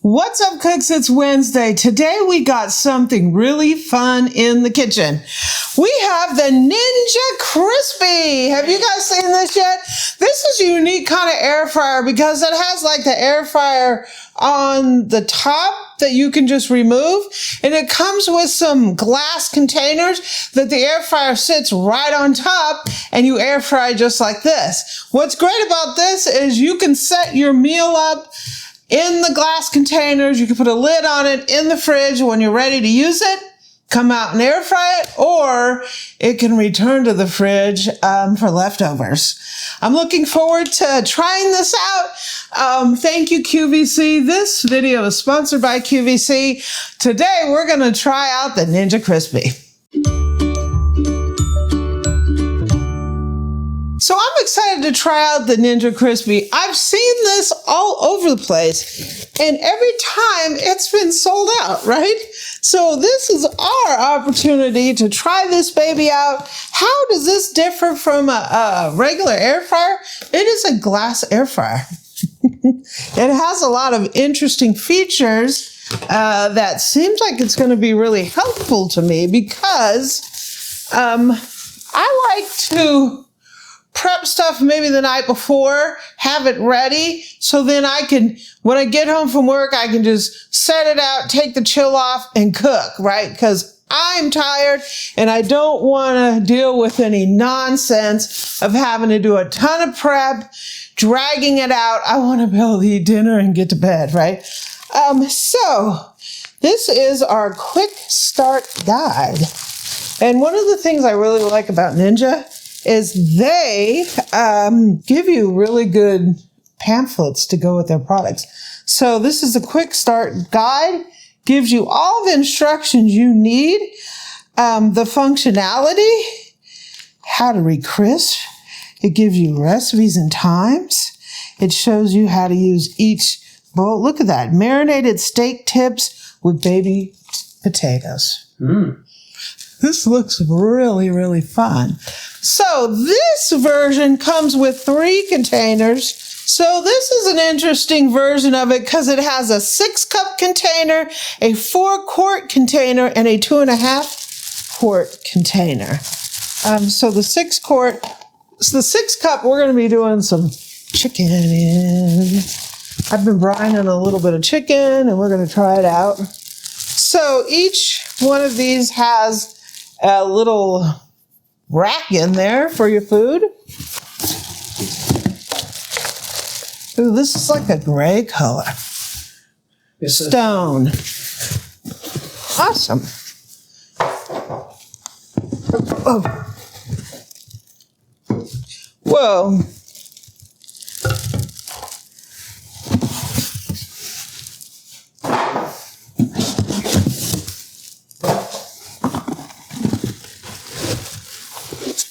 What's up, cooks? It's Wednesday. Today we got something really fun in the kitchen. We have the Ninja Crispi. Have you guys seen this yet? This is a unique kind of air fryer because it has like the air fryer on the top that you can just remove. And it comes with some glass containers that the air fryer sits right on top and you air fry just like this. What's great about this is you can set your meal up in the glass containers. You can put a lid on it in the fridge. When you're ready to use it, come out and air fry it, or it can return to the fridge for leftovers. I'm looking forward to trying this out. Thank you, QVC. This video is sponsored by QVC. Today, we're going to try out the Ninja Crispi. So I'm excited to try out the Ninja Crispi. I've seen this all over the place, and every time it's been sold out, right? So this is our opportunity to try this baby out. How does this differ from a regular air fryer? It is a glass air fryer. It has a lot of interesting features that seems like it's going to be really helpful to me because I like to prep stuff maybe the night before, have it ready, so then I can, when I get home from work, I can just set it out, take the chill off, and cook, right? Because I'm tired and I don't want to deal with any nonsense of having to do a ton of prep, dragging it out. I want to be able to eat dinner and get to bed, right? So this is our quick start guide. And one of the things I really like about Ninja is they give you really good pamphlets to go with their products. So this is a quick start guide, gives you all the instructions you need, the functionality, how to recrisp. It gives you recipes and times. It shows you how to use each bowl. Look at that, marinated steak tips with baby potatoes. This looks really, really fun. So this version comes with 3 containers. So this is an interesting version of it because it has a 6-cup container, a 4-quart container, and a 2.5-quart container. So the 6-cup, we're going to be doing some chicken in. I've been brining a little bit of chicken and we're going to try it out. So each one of these has a little rack in there for your food. Ooh, this is like a gray color. Stone. Awesome. Oh. Whoa.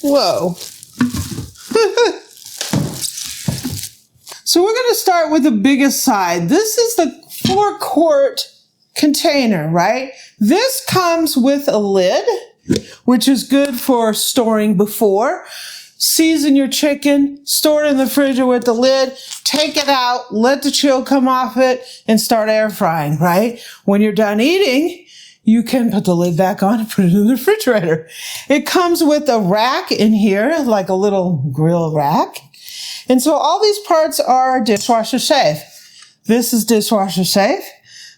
Whoa. So we're going to start with the biggest side. This is the 4-quart container, right? This comes with a lid, which is good for storing before. Season your chicken, store it in the fridge with the lid, take it out, let the chill come off it, and start air frying, right? When you're done eating, you can put the lid back on and put it in the refrigerator. It comes with a rack in here, like a little grill rack. And so all these parts are dishwasher safe. This is dishwasher safe.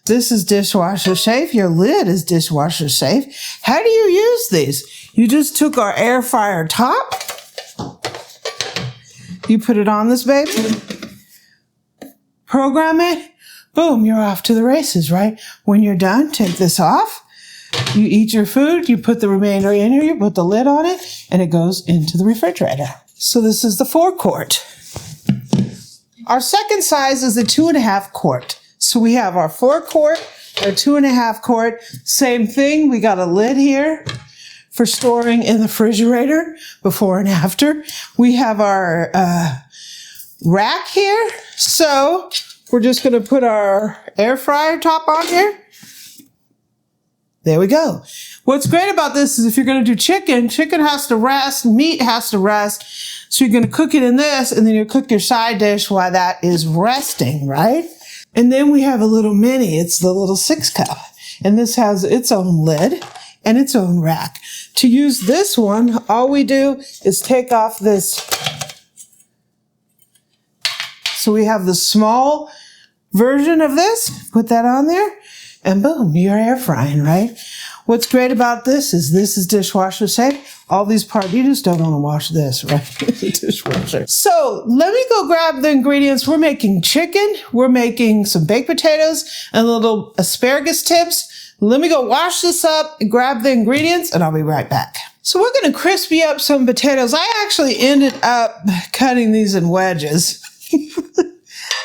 This is dishwasher safe. Your lid is dishwasher safe. How do you use these? You just took our air fryer top. You put it on this baby. Program it. Boom, you're off to the races, right? When you're done, take this off. You eat your food, you put the remainder in here, you put the lid on it, and it goes into the refrigerator. So this is the 4-quart. Our second size is the 2.5-quart. So we have our 4-quart, our 2.5-quart. Same thing, we got a lid here for storing in the refrigerator before and after. We have our rack here. So we're just going to put our air fryer top on here. There we go. What's great about this is if you're going to do chicken, chicken has to rest, meat has to rest. So you're going to cook it in this, and then you cook your side dish while that is resting, right? And then we have a little mini. It's the little 6-cup. And this has its own lid and its own rack. To use this one, all we do is take off this. So we have the small version of this, put that on there, and boom, you're air frying, right? What's great about this is dishwasher safe. All these parts, you just don't want to wash this, right? The dishwasher. So let me go grab the ingredients. We're making chicken. We're making some baked potatoes and little asparagus tips. Let me go wash this up and grab the ingredients, and I'll be right back. So we're going to crispy up some potatoes. I actually ended up cutting these in wedges.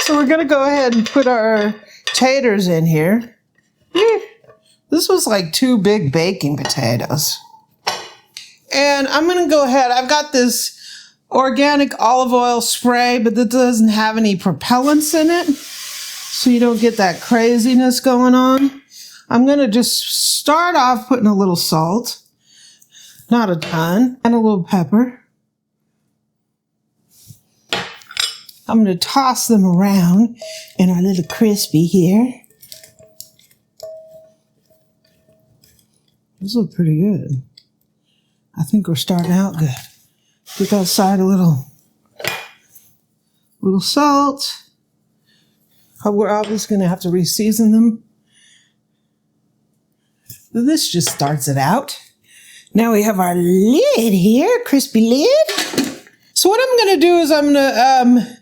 So we're going to go ahead and put our taters in here. This was like 2 big baking potatoes. And I'm going to go ahead. I've got this organic olive oil spray, but that doesn't have any propellants in it, so you don't get that craziness going on. I'm going to just start off putting a little salt, not a ton, and a little pepper. I'm going to toss them around in our little crispy here. These look pretty good. I think we're starting out good. Take outside a little salt. We're obviously going to have to re-season them. This just starts it out. Now we have our lid here, crispy lid. So what I'm going to do is I'm going to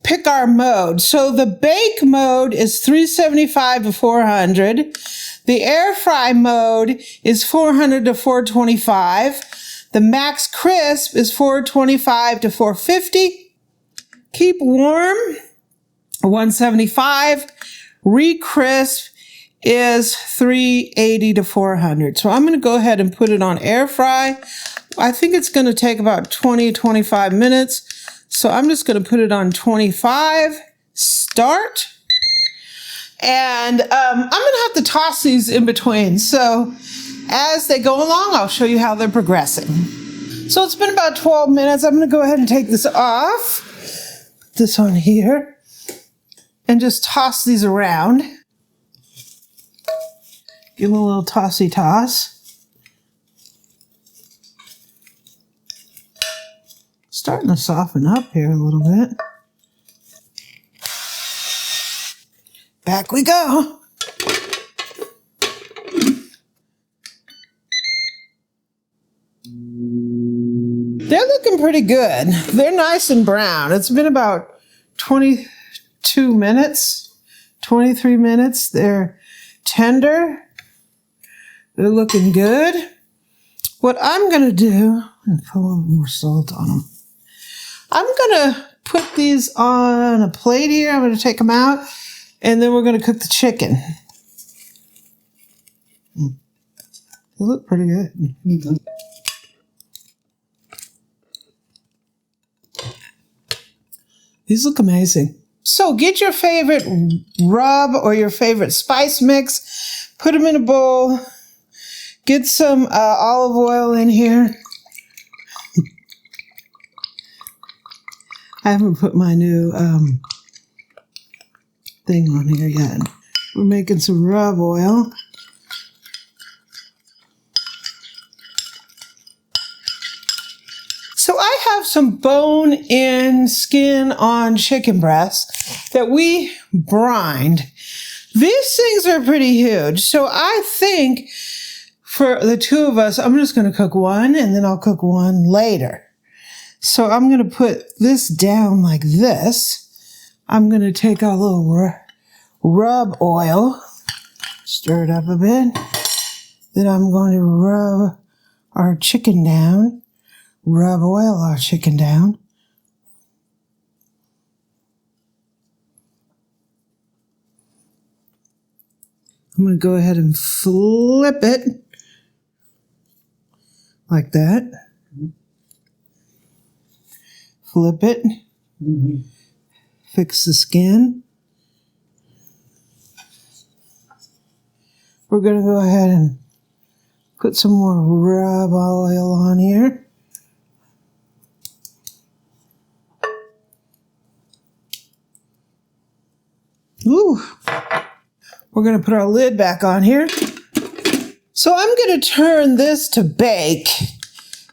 pick our mode. So the bake mode is 375 to 400. The air fry mode is 400 to 425. The max crisp is 425 to 450. Keep warm, 175. Re-crisp is 380 to 400. So I'm going to go ahead and put it on air fry. I think it's going to take about 20 to 25 minutes. So I'm just going to put it on 25, start. And I'm going to have to toss these in between. So as they go along, I'll show you how they're progressing. So it's been about 12 minutes. I'm going to go ahead and take this off. Put this on here. And just toss these around. Give them a little tossy toss. Starting to soften up here a little bit. Back we go. They're looking pretty good. They're nice and brown. It's been about 22 minutes, 23 minutes. They're tender. They're looking good. What I'm going to do, I'm going to put a little more salt on them. I'm going to put these on a plate here. I'm going to take them out, and then we're going to cook the chicken. They look pretty good. These look amazing. So get your favorite rub or your favorite spice mix, put them in a bowl, get some olive oil in here. I haven't put my new thing on here yet. We're making some rub oil. So I have some bone-in, skin-on chicken breasts that we brined. These things are pretty huge. So I think for the 2 of us, I'm just going to cook one, and then I'll cook one later. So I'm going to put this down like this. I'm going to take a little rub oil, stir it up a bit. Then I'm going to rub our chicken down, rub oil our chicken down. I'm going to go ahead and flip it like that. Flip it. Fix the skin. We're going to go ahead and put some more rub oil on here. Ooh, We're going to put our lid back on here. So I'm going to turn this to bake,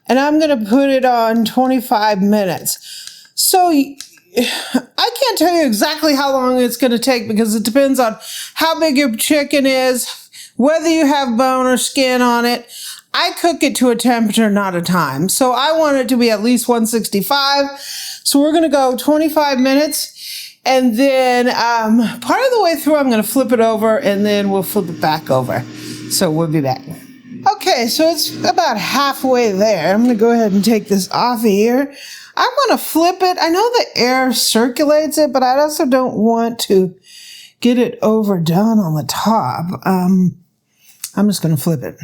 and I'm going to put it on 25 minutes. So I can't tell you exactly how long it's going to take because it depends on how big your chicken is, whether you have bone or skin on it. I cook it to a temperature, not a time. So I want it to be at least 165. So we're going to go 25 minutes. And then part of the way through, I'm going to flip it over, and then we'll flip it back over. So we'll be back. Okay, so it's about halfway there. I'm going to go ahead and take this off of here. I want to flip it. I know the air circulates it, but I also don't want to get it overdone on the top. I'm just going to flip it.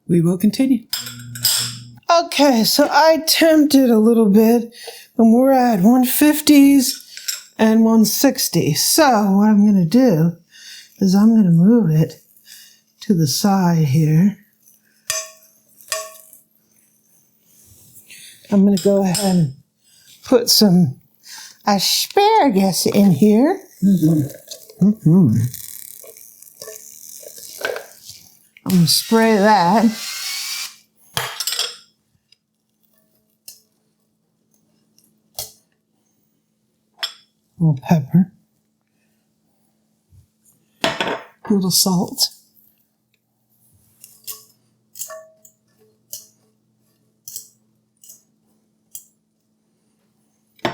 We will continue. Okay, so I temped it a little bit, and we're at 150s and 160. So what I'm going to do is I'm going to move it to the side here. I'm going to go ahead and put some asparagus in here. I'm going to spray that. A little pepper. A little salt. I'm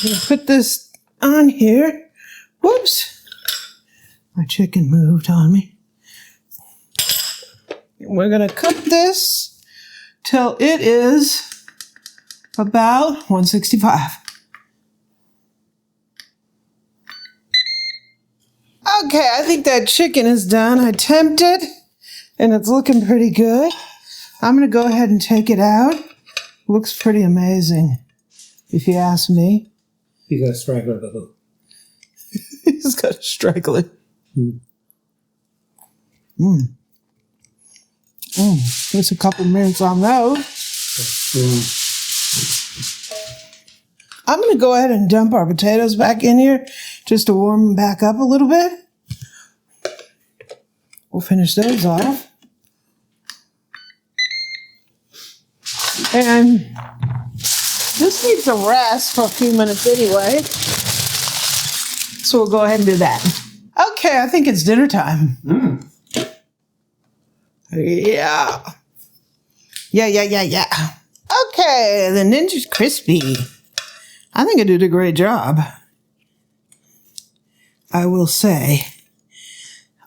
going to put this on here. Whoops. My chicken moved on me. We're going to cook this till it is about 165. Okay, I think that chicken is done. I temped it, and it's looking pretty good. I'm going to go ahead and take it out. Looks pretty amazing, if you ask me. You got a straggler, though. He's got a straggler. There's a couple minutes on those. I'm going to go ahead and dump our potatoes back in here just to warm them back up a little bit. We'll finish those off. And this needs a rest for a few minutes anyway. So we'll go ahead and do that. Okay, I think it's dinner time. Yeah. Okay, the Ninja Crispi. I think I did a great job. I will say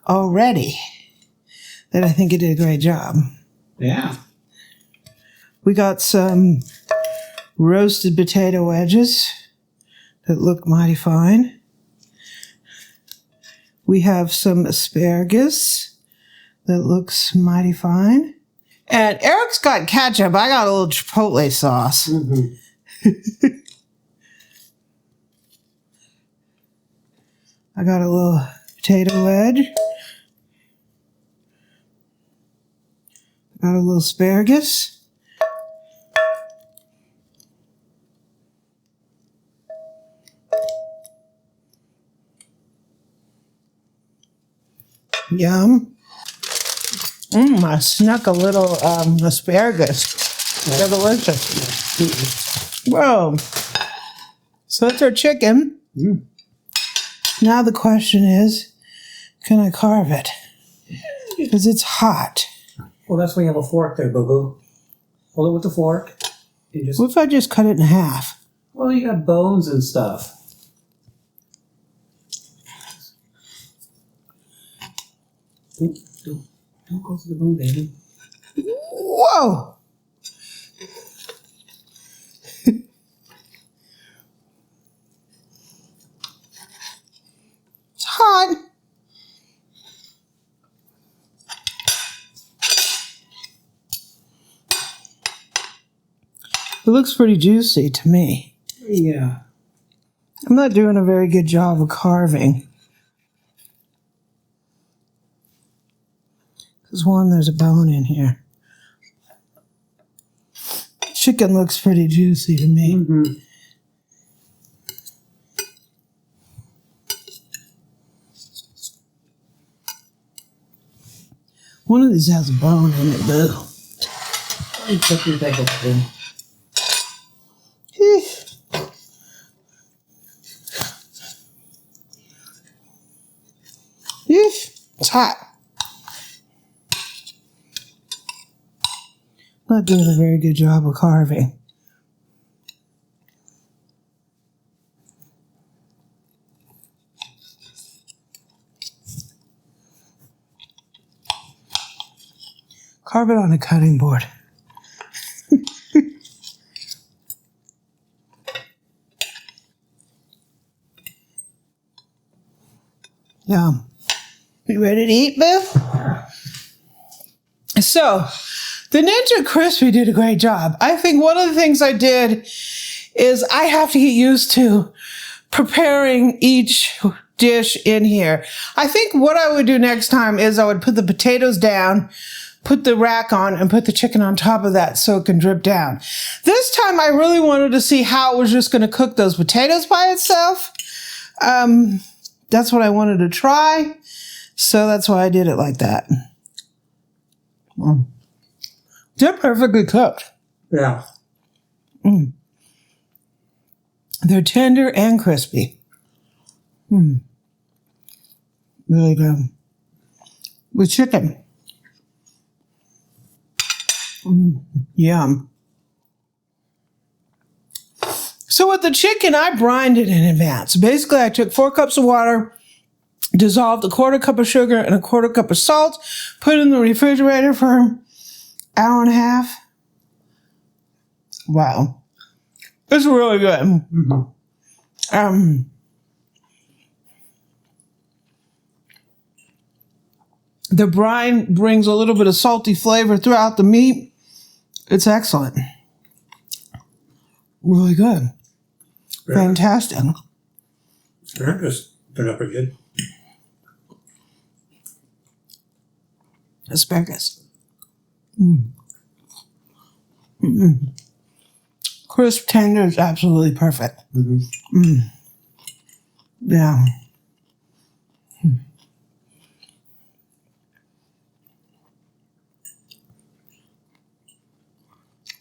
already that I think I did a great job. Yeah. We got some roasted potato wedges that look mighty fine. We have some asparagus that looks mighty fine. And Eric's got ketchup. I got a little chipotle sauce. I got a little potato wedge. Got a little asparagus. Yum. I snuck a little asparagus. They're delicious. Whoa. So that's our chicken. Now the question is, can I carve it? Because it's hot. Well, that's why you have a fork there, boo-boo. Hold it with the fork. What if I just cut it in half? Well, you got bones and stuff. Don't go to the bone, baby. Whoa! It's hot. It looks pretty juicy to me. Yeah. I'm not doing a very good job of carving. Because one, there's a bone in here. chicken looks pretty juicy to me. Mm-hmm. One of these has a bone in it, boo. You took your bag of thing. Eesh. Eesh. It's hot. Not doing a very good job of carving. Carve it on a cutting board. Yum. You ready to eat, Boo? So, the Ninja Crispi did a great job. I think one of the things I did is I have to get used to preparing each dish in here. I think what I would do next time is I would put the potatoes down, put the rack on, and put the chicken on top of that so it can drip down. This time I really wanted to see how it was just going to cook those potatoes by itself. That's what I wanted to try. So that's why I did it like that. They're perfectly cooked. Yeah. They're tender and crispy. Really good. With chicken. Yum. So with the chicken, I brined it in advance. Basically, I took 4 cups of water, dissolved a 1/4 cup of sugar and a 1/4 cup of salt, put it in the refrigerator for an hour and a half. Wow. It's really good. The brine brings a little bit of salty flavor throughout the meat. It's excellent. Really good. Fantastic. Asparagus turned out pretty good. Asparagus. Crisp, tender is absolutely perfect. Yeah.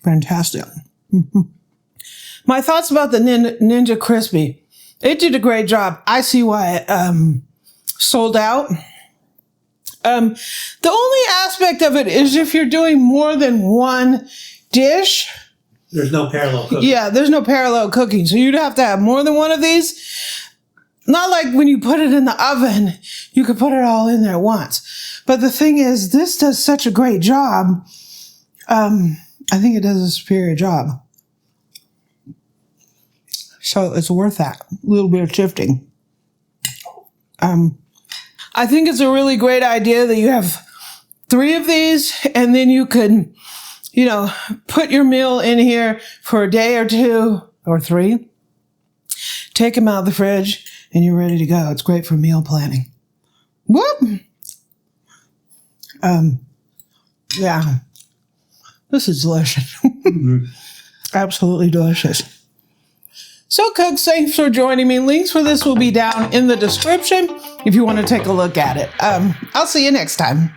Fantastic. My thoughts about the Ninja Crispi. It did a great job. I see why it sold out. The only aspect of it is if you're doing more than one dish. There's no parallel cooking. Yeah, there's no parallel cooking. So you'd have to have more than one of these. Not like when you put it in the oven, you could put it all in there at once. But the thing is, this does such a great job. I think it does a superior job. So it's worth that. A little bit of shifting. I think it's a really great idea that you have 3 of these and then you can, put your meal in here for a day or 2 or 3. Take them out of the fridge and you're ready to go. It's great for meal planning. Whoop! Yeah. This is delicious. Absolutely delicious. So, cooks, thanks for joining me. Links for this will be down in the description if you want to take a look at it. I'll see you next time.